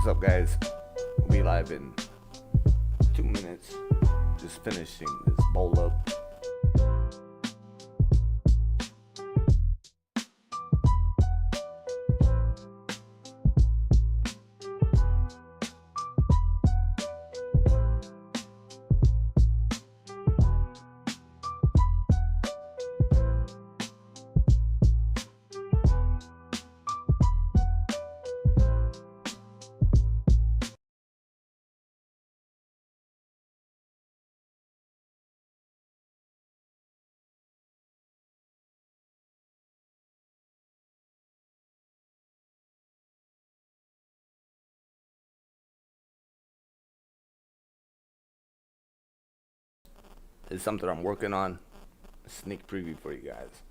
What's up, guys? We'll be live in 2 minutes. Just finishing this bowl up. It's something I'm working on. A sneak preview for you guys.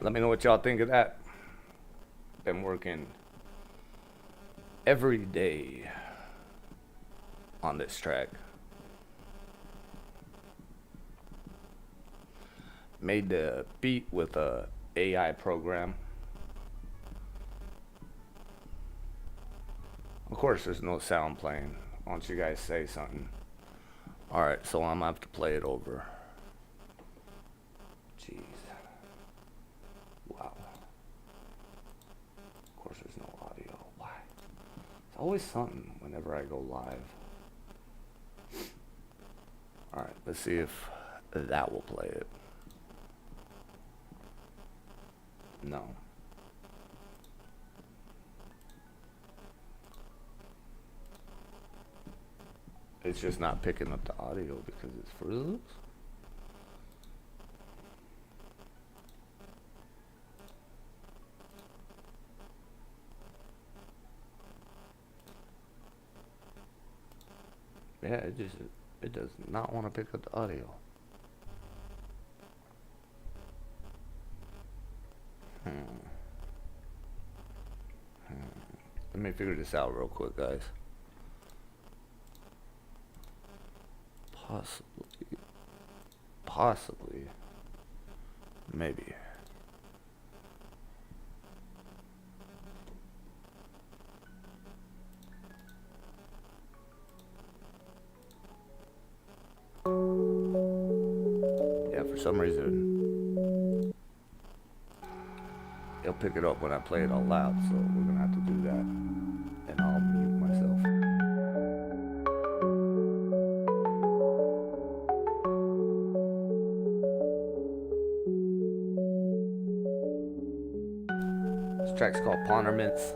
Let me know what y'all think of that. Been working every day on this track. Made the beat with a AI program. Of course, there's no sound playing. Why don't you guys say something? Alright, so I'm gonna have to play it over. Jeez. Wow. Of course, there's no audio. Why? It's always something whenever I go live. Alright, let's see if that will play it. No. It's just not picking up the audio because it's froze. Yeah, it does not want to pick up the audio. Let me figure this out real quick, guys. Possibly, maybe. some reason it'll pick it up when I play it all loud, so we're gonna have to do that. And I'll mute myself. This track's called Ponderments.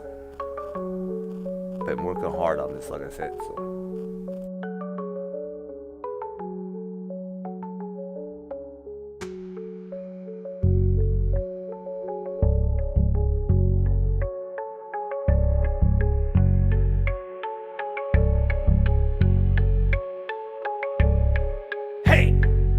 Been working hard on this, like I said, so.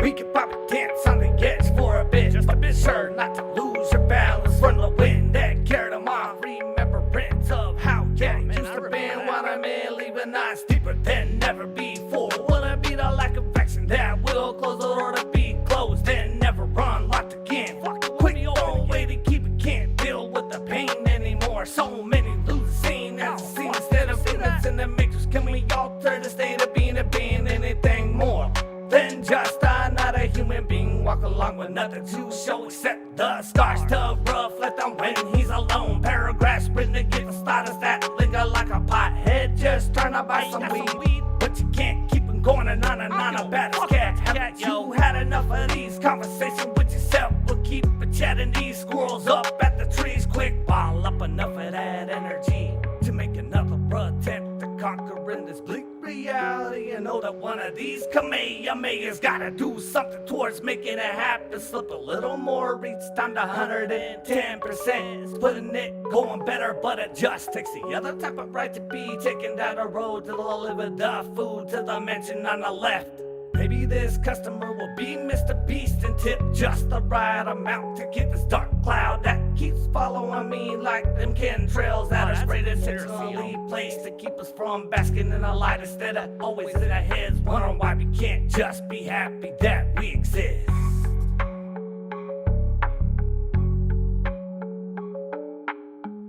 We can probably dance on the edge for a bit, just to be sure not to lose your balance from the wind that carried them off. Remembrance of how it used to be when I'm in, leaving us deeper than never before. Will it be the lack of action that will close the door to be closed and never unlocked again? Quick, don't wait to keep it, can't deal with the pain anymore. So many losing as a scene instead of feelings in the matrix. Can we alter the state of being and being anything more than just another human being? Walk along with nothing to show except the scars to reflect on when he's alone. Paragraphs written to give a status that linger like a pothead just trying to buy some weed. But you can't keep on going and on about his cat. Haven't you had enough of these conversations with yourself? We'll keep it chatting these squirrels up at the trees. Quick, ball up enough of that energy to make another attempt to conquer in this bleak reality. You know that one of these Kamehamehas gotta do something towards making it happen. Slip a little more, reach down to 110%. It's putting it going better, but it just takes the other type of right to be taken down the road to the live with the food to the mansion on the left. Maybe this customer will be Mr. Beast and tip just the right amount to get this dark cloud that keeps following me like them chemtrails that are sprayed intentionally placed to keep us from basking in the light instead of always in our heads wondering why we can't just be happy that we exist.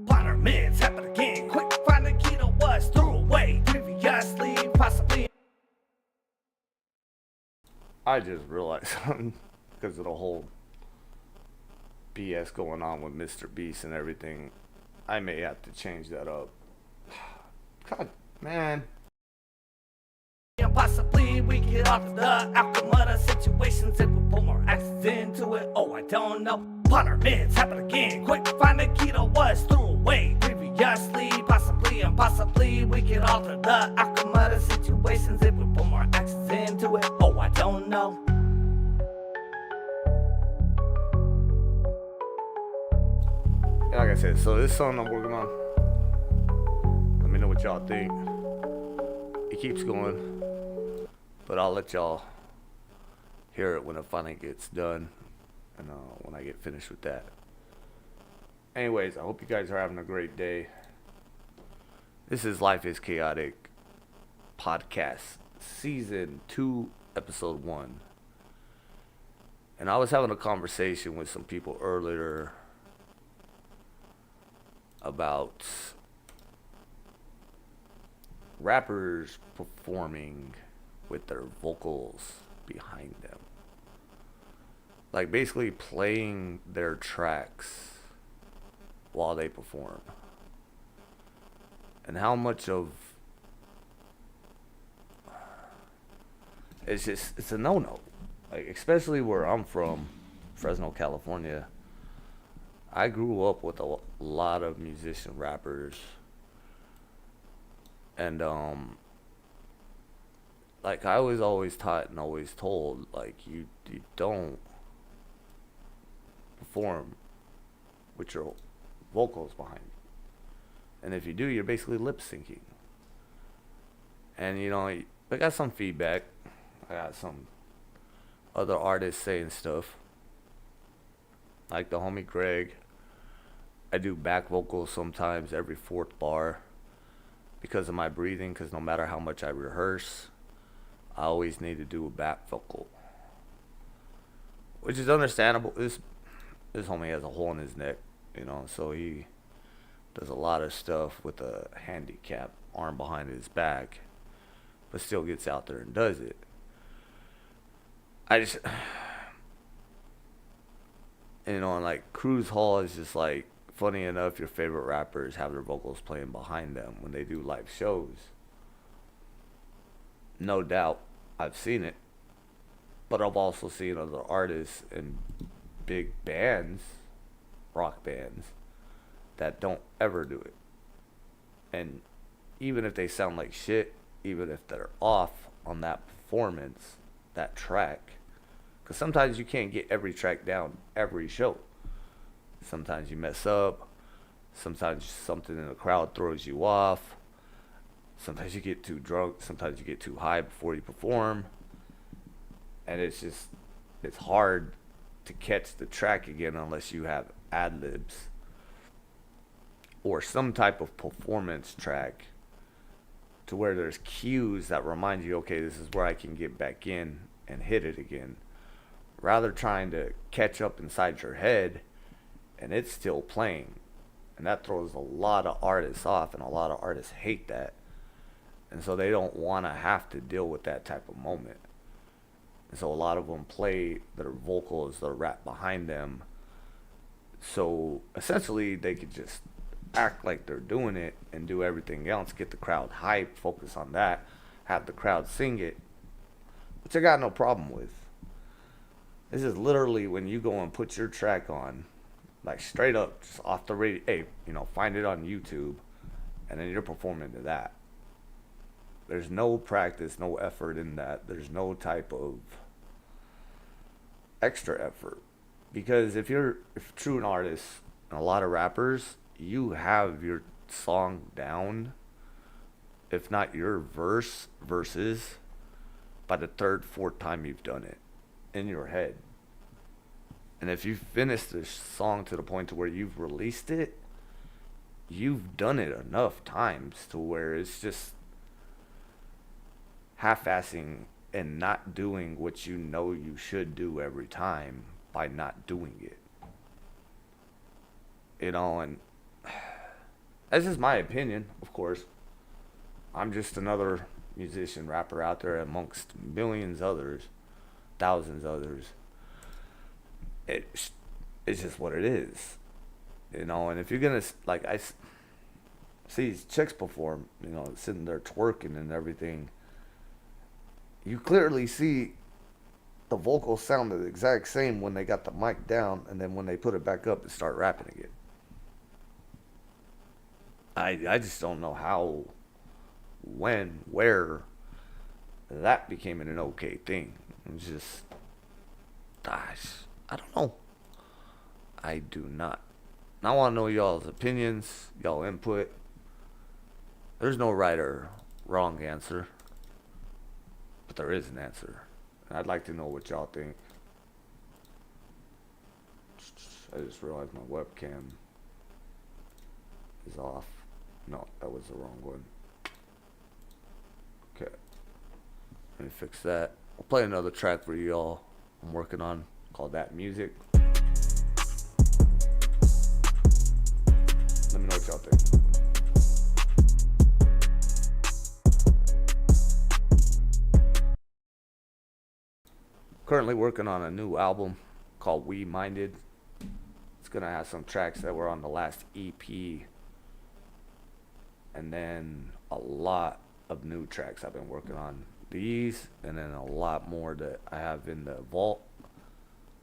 Ponderments happen again. Quick, find the key to what's threw away previously, possibly. I just realized something because of the whole BS going on with Mr. Beast and everything. I may have to change that up. God, man. Possibly we get off the outcome of the situations if we put more axes into it. Oh, I don't know. Ponderments happen again. Quick, find the key to what's threw away previously. Possibly and possibly we can alter the outcome of the situations if we put more axes into it. Oh, I don't know. Like I said, so this song I'm working on, let me know what y'all think. It keeps going, but I'll let y'all hear it when it finally gets done and when I get finished with that. Anyways, I hope you guys are having a great day. This is Life is Chaotic podcast, season 2, episode 1. And I was having a conversation with some people earlier about rappers performing with their vocals behind them. Like basically playing their tracks while they perform. And how much of it's a no-no. Like especially where I'm from, Fresno, California. I grew up with a lot of musician rappers, and like I was always taught and always told, like you don't perform with your vocals behind you, and if you do, you're basically lip syncing. And you know, I got some feedback. I got some other artists saying stuff, like the homie Greg. I do back vocals sometimes every 4th bar because of my breathing, because no matter how much I rehearse, I always need to do a back vocal, which is understandable. This homie has a hole in his neck, you know, so he does a lot of stuff with a handicap arm behind his back, but still gets out there and does it. And like Cruise Hall is just like, funny enough, your favorite rappers have their vocals playing behind them when they do live shows. No doubt, I've seen it, but I've also seen other artists and big bands, rock bands, that don't ever do it. And even if they sound like shit, even if they're off on that performance, that track, because sometimes you can't get every track down every show. Sometimes you mess up. Sometimes something in the crowd throws you off. Sometimes you get too drunk. Sometimes you get too high before you perform. And it's hard to catch the track again unless you have ad libs or some type of performance track to where there's cues that remind you, okay, this is where I can get back in and hit it again. Rather trying to catch up inside your head and it's still playing. And that throws a lot of artists off, and a lot of artists hate that. And so they don't want to have to deal with that type of moment. And so a lot of them play their vocals, their rap behind them. So essentially they could just act like they're doing it and do everything else, get the crowd hyped, focus on that, have the crowd sing it, which I got no problem with. This is literally when you go and put your track on, like straight up, just off the radio. Hey, find it on YouTube, and then you're performing to that. There's no practice, no effort in that. There's no type of extra effort. Because if true an artist, and a lot of rappers, you have your song down, if not your verses, by the third, fourth time you've done it in your head. And if you finish this song to the point to where you've released it, you've done it enough times to where it's just half-assing and not doing what you know you should do every time by not doing it. And that's just my opinion, of course. I'm just another musician, rapper out there amongst millions others, thousands others. It's just what it is, and if you're gonna, like, I see these chicks perform, sitting there twerking and everything, you clearly see the vocals sound the exact same when they got the mic down, and then when they put it back up and start rapping again. I just don't know how, when, where that became an okay thing. It's just, gosh, I don't know. I do not. I want to know y'all's opinions, y'all input. There's no right or wrong answer, but there is an answer. And I'd like to know what y'all think. I just realized my webcam is off. No, that was the wrong one. Okay. Let me fix that. I'll play another track for y'all I'm working on called That Music. Let me know what y'all think. Currently working on a new album called We Minded. It's gonna have some tracks that were on the last EP, and then a lot of new tracks I've been working on. These, and then a lot more that I have in the vault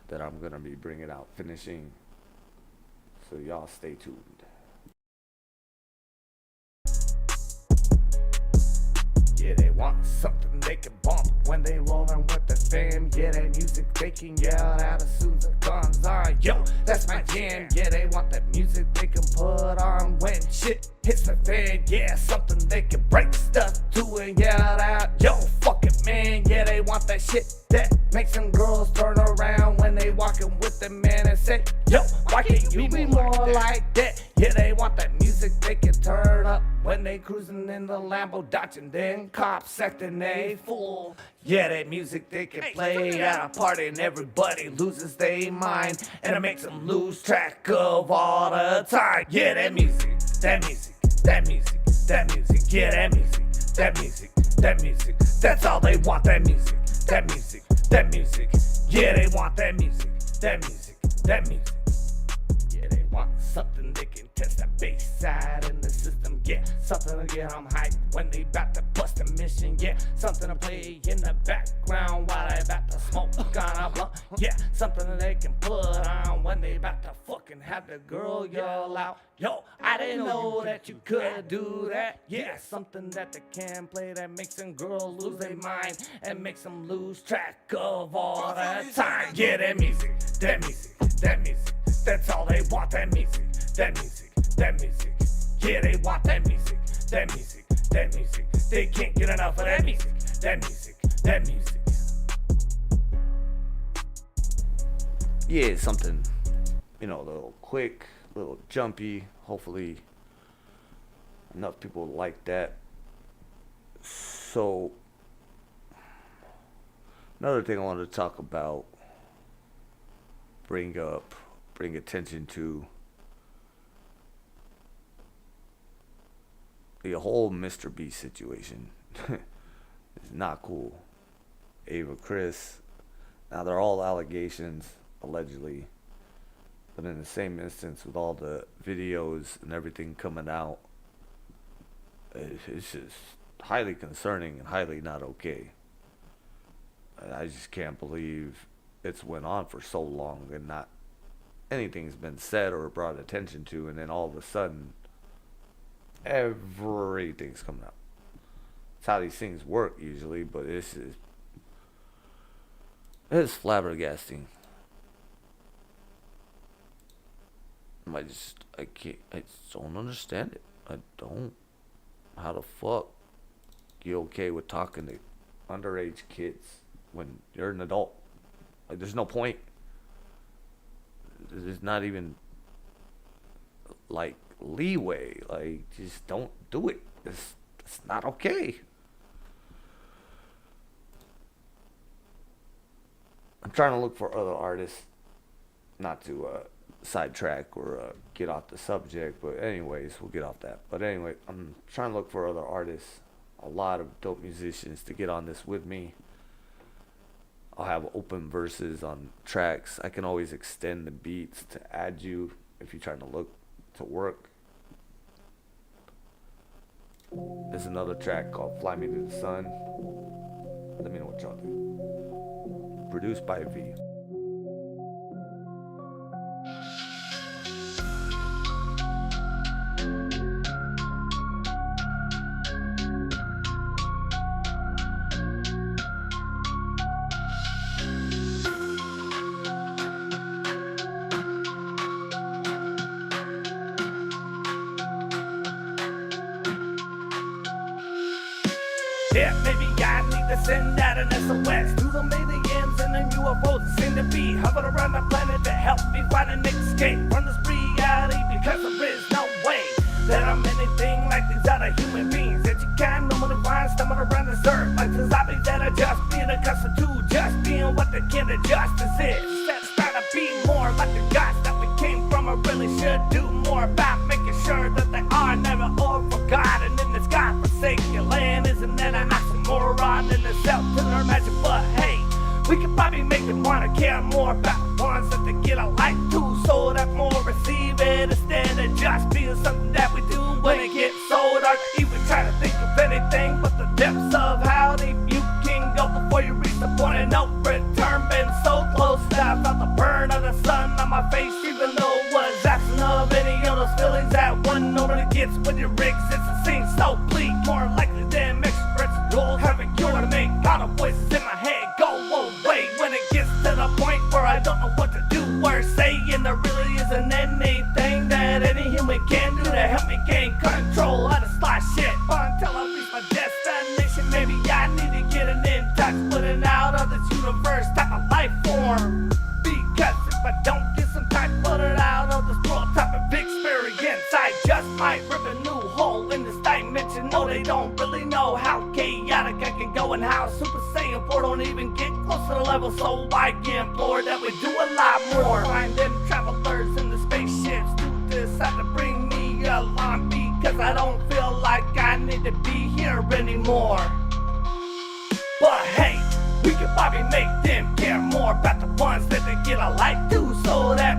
that I'm gonna be bringing out, finishing. So y'all stay tuned. Yeah, they want something they can bump when they rollin' with the fam. Yeah, that music they can yell out as soon as the guns are. Yo, that's my jam. Yeah, they want that music they can put on when shit hits the fan. Yeah, something they can break stuff to and yell out. Yo, fuck it, man. Yeah, they want that shit that makes them girls turn around when they walkin' with the man and say, yo, why can't you be more like that? Yeah, they want that music they can turn up when they cruising in the Lambo, dodging them cops acting a fool. Yeah, that music they can play at a party and everybody loses their mind, and it makes them lose track of all the time. Yeah, that music, that music, that music, that music. Yeah, that music, that music, that music. That's all they want, that music, that music, that music. Yeah, they want that music, that music, that music. Yeah, they want something they can test that bass side in the system. Yeah, something to get them hyped when they bout to bust a mission. Yeah, something to play in the background while they bout to smoke on a blunt. Yeah, something that they can put on when they bout to fucking have the girl yell out, yo, I didn't know that you could do that. Yeah, something that they can play that makes them girls lose their mind and makes them lose track of all the time. Yeah, that music, that music, that music. That's all they want, that music, that music, that music. Yeah, they want that music, that music, that music. They can't get enough of that music, that music, that music. Yeah, something, a little quick, a little jumpy. Hopefully enough people like that. So another thing I wanted to talk about, bring attention to, the whole Mr. Beast situation. It's not cool. Ava, Chris, now they're all allegations, allegedly, but in the same instance, with all the videos and everything coming out, it's just highly concerning and highly not okay. I just can't believe it's went on for so long and not anything's been said or brought attention to, and then all of a sudden everything's coming out. That's how these things work usually, but it's flabbergasting. I just don't understand it. I don't. How the fuck you okay with talking to underage kids when you're an adult? Like, there's no point. There's not even like leeway. Like, just don't do it. It's not okay. I'm trying to look for other artists, not to sidetrack or get off the subject, but anyways, we'll get off that. But anyway, I'm trying to look for other artists, a lot of dope musicians to get on this with me. I'll have open verses on tracks. I can always extend the beats to add you if you're trying to look to work. There's another track called Fly Me to the Sun. Let me know what y'all think. Produced by V. Yeah, maybe I need to send out an SOS to the aliens and the UFOs that seem to be hovering around the planet to help me find an escape from this reality, because there is no way that I'm anything like these other human beings that you can normally find stumbling around this earth, like the zombies that are just being accustomed to just being what they can adjust as is. Instead of trying to be more like the gods that we came from, I really should do more about making sure that they are never all forgotten in this godforsaken land. Isn't that an oxymoron in itself to their imagine? But hey, we could probably make them wanna care more about the ones that they get a like to, so that more receive it instead of just being something that we do when it gets so dark. Even try to think of anything but the depths of how deep you can go before you reach the point of no return. Been so close that I felt the burn of the sun on my face, even though it was absent of any of those feelings that one normally gets when your existence seems so bleak. More likely than mixed rules having cure to make all the voices in my head go away when it gets to the point where I don't know what to do or say, and there really isn't anything that any human can do to help me gain control of the slot shit until I reach my destination. Maybe I need to get an in touch with an out of this universe type of life form, because if I don't get some type of it out of this world type of experience, I just might rip a new hole in this dimension. No, they don't really know how chaotic I can go and how Super Saiyan 4 don't even get close to the level, so I implore that we do a lot more. Find them travelers in the spaceships to decide to bring me along, because I don't feel like I need to be here anymore. But hey, we could probably make them care more about the ones that they get a like to, so that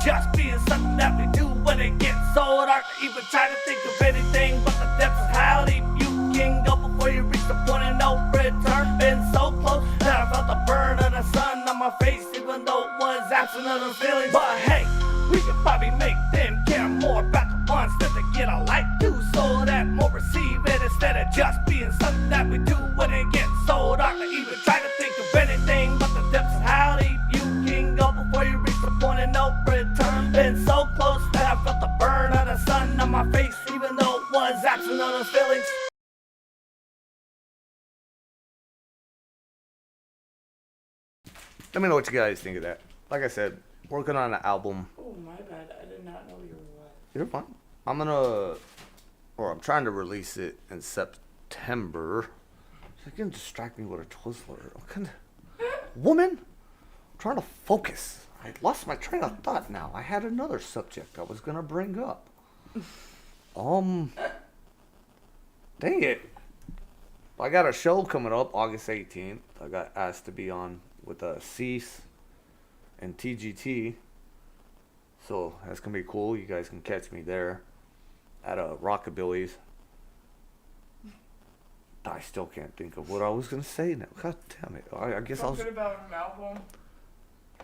just being something that we do when it gets so dark to even try to think of anything but the depths of how deep you can go before you reach the point of no return. Been so close that I felt the burn of the sun on my face, even though it was absent of those feelings. But hey, we could probably make them care more about the ones that they get a like to, so that more receive it instead of just being something that we do when it gets so dark to even try to think of anything but the depths of how deep you can go before you reach the point of no return. Been so close that I felt the burn of the sun on my face, even though it was absent of those feelings. Let me know what you guys think of that. Like I said, working on an album. Oh, my bad. I did not know you were live. You're fine. I'm trying to release it in September. She's gonna distract me with a Twizzler. What kind of woman? I'm trying to focus. I lost my train of thought now. I had another subject I was gonna bring up. Dang it. I got a show coming up August 18th. I got asked to be on with Cease and TGT. So that's gonna be cool. You guys can catch me there at Rockabilly's. I still can't think of what I was gonna say now. God damn it! I guess I was. Something about an album.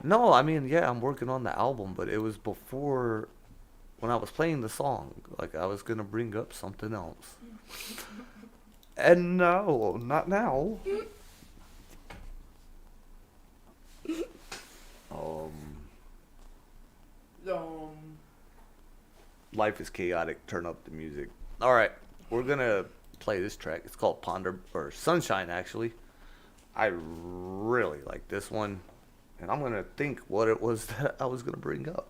No, I mean, yeah, I'm working on the album, but it was before when I was playing the song. Like I was gonna bring up something else, and no, not now. Life is chaotic. Turn up the music. All right, we're gonna play this track. It's called Ponder or Sunshine. Actually, I really like this one, and I'm gonna think what it was that I was gonna bring up.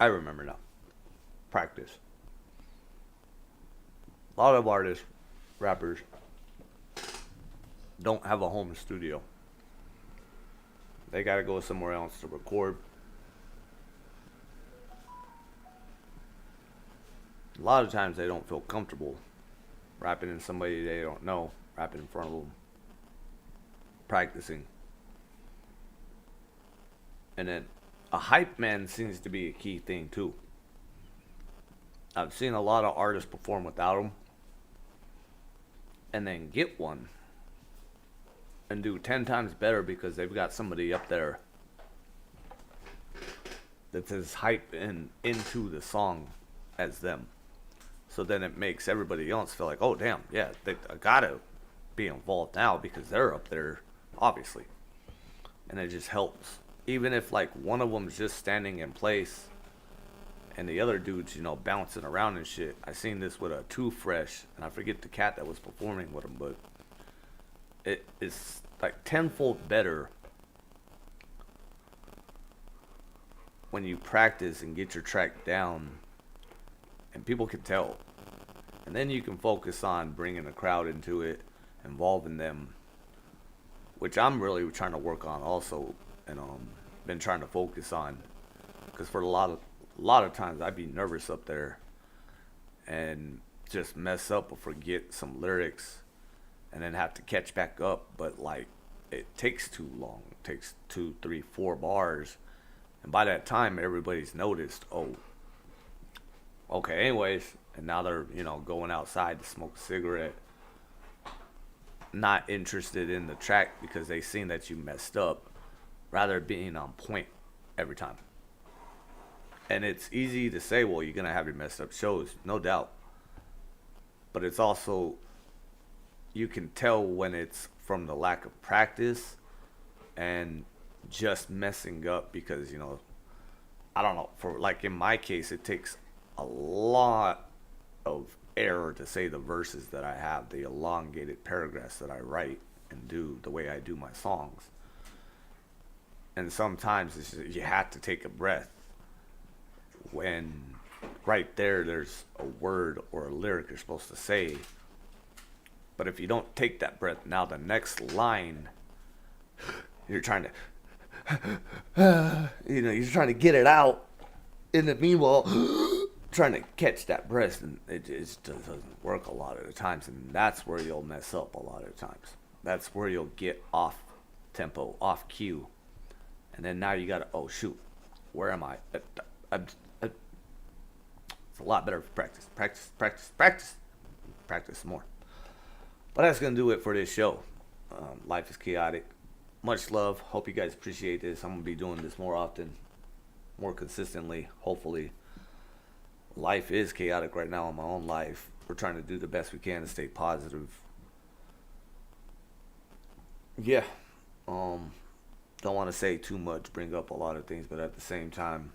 I remember now. Practice. A lot of artists, rappers, don't have a home studio. They gotta go somewhere else to record. A lot of times they don't feel comfortable rapping in somebody they don't know, rapping in front of them, practicing. And then a hype man seems to be a key thing too. I've seen a lot of artists perform without him and then get one and do 10 times better because they've got somebody up there that's as hype and into the song as them. So then it makes everybody else feel like, oh damn, yeah, I gotta be involved now because they're up there, obviously. And it just helps. Even if like one of them's just standing in place and the other dude's, bouncing around and shit. I seen this with a Too Fresh, and I forget the cat that was performing with him, but it is like tenfold better when you practice and get your track down and people can tell. And then you can focus on bringing the crowd into it, involving them, which I'm really trying to work on also. And been trying to focus on, because for a lot of times I'd be nervous up there and just mess up or forget some lyrics and then have to catch back up. But like it takes too long. It takes 2, 3, 4 bars, and by that time everybody's noticed. Oh, okay. Anyways, and now they're going outside to smoke a cigarette, not interested in the track because they seen that you messed up, rather being on point every time. And it's easy to say, well, you're going to have your messed up shows, no doubt. But it's also, you can tell when it's from the lack of practice and just messing up because, I don't know, for like in my case, it takes a lot of error to say the verses that I have, the elongated paragraphs that I write and do the way I do my songs. And sometimes it's just, you have to take a breath when right there's a word or a lyric you're supposed to say. But if you don't take that breath, now the next line, you're trying to, you're trying to get it out. And then meanwhile, trying to catch that breath, and it just doesn't work a lot of the times. And that's where you'll mess up a lot of the times. That's where you'll get off tempo, off cue. And then now you gotta, oh shoot, where am I? It's a lot better for practice more. But that's gonna do it for this show. Life is chaotic. Much love. Hope you guys appreciate this. I'm gonna be doing this more often, more consistently, hopefully. Life is chaotic right now in my own life. We're trying to do the best we can to stay positive. Yeah. Don't want to say too much, bring up a lot of things, but at the same time,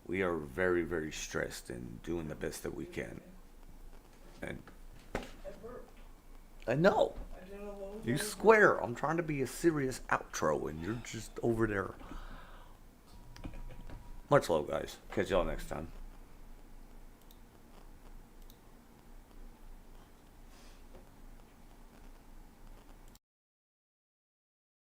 we are very, very stressed and doing the best that we can. And I know. You square. I'm trying to be a serious outro, and you're just over there. Much love, guys. Catch y'all next time.